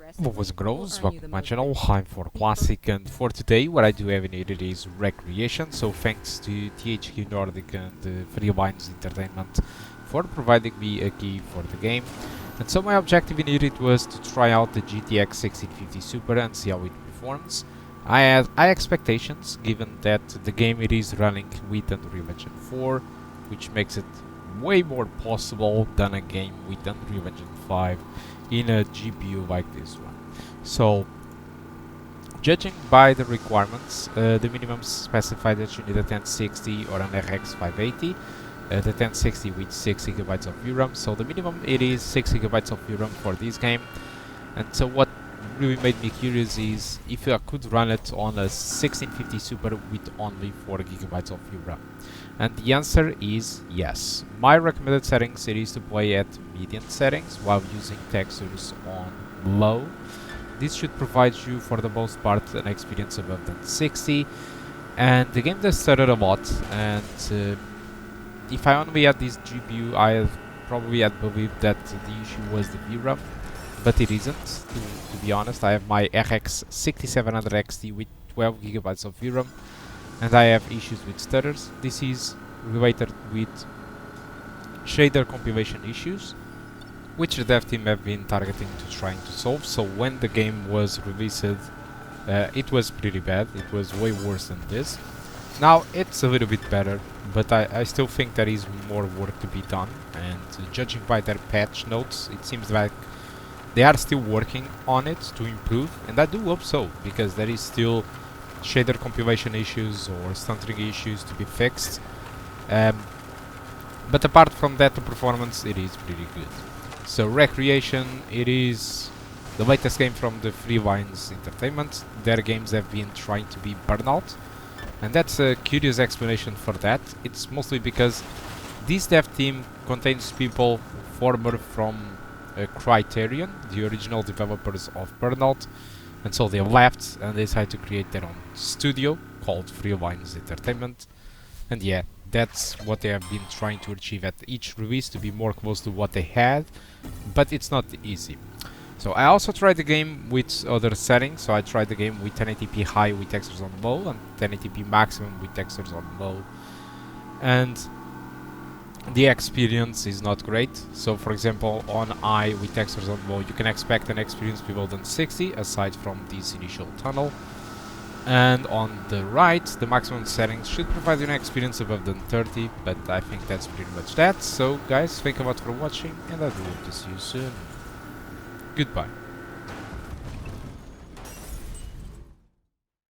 What was grows? Welcome to my channel. I'm for Classic, and for today what I do have needed is Wreckreation. So thanks to THQ Nordic and Freelines Entertainment for providing me a key for the game. And so my objective in it was to try out the GTX 1650 Super and see how it performs. I had high expectations given that the game it is running with Unreal Engine 4, which makes it way more possible than a game with Unreal Engine 5 in a GPU like this one. So, judging by the requirements, the minimum specified that you need a 1060 or an RX 580. The 1060 with 6GB of VRAM, so the minimum it is 6GB of VRAM for this game. And so what really made me curious is if I could run it on a 1650 Super with only 4GB of VRAM. And the answer is yes. My recommended settings it is to play at medium settings while using textures on low. This should provide you for the most part an experience above than 60. And the game does stutter a lot, and if I only had this GPU I probably had believed that the issue was the VRAM, but it isn't, to be honest. I have my RX 6700 XT with 12GB of VRAM, and I have issues with stutters. This is related with shader compilation issues, which the dev team have been targeting to trying to solve. So when the game was released, it was pretty bad. It was way worse than this. Now it's a little bit better, but I still think there is more work to be done, and judging by their patch notes, it seems like they are still working on it to improve, and I do hope so, because there is still shader compilation issues or stuttering issues to be fixed. But apart from that, the performance it is pretty good. So Wreckreation, it is the latest game from the Freelines Entertainment. Their games have been trying to be Burnout, and that's a curious explanation for that. It's mostly because this dev team contains people former from Criterion, the original developers of Burnout, and so they left and they decided to create their own studio called Freelines Entertainment. And yeah, that's what they have been trying to achieve at each release, to be more close to what they had, but it's not easy. So I also tried the game with other settings. So I tried the game with 1080p high with textures on low, and 1080p maximum with textures on low, and the experience is not great. So for example, on high with textures on low, you can expect an experience below than 60 aside from this initial tunnel, and on the right the maximum settings should provide you an experience above than 30, but I think that's pretty much that. So guys, thank you a lot for watching, and I do hope to see you soon. Goodbye.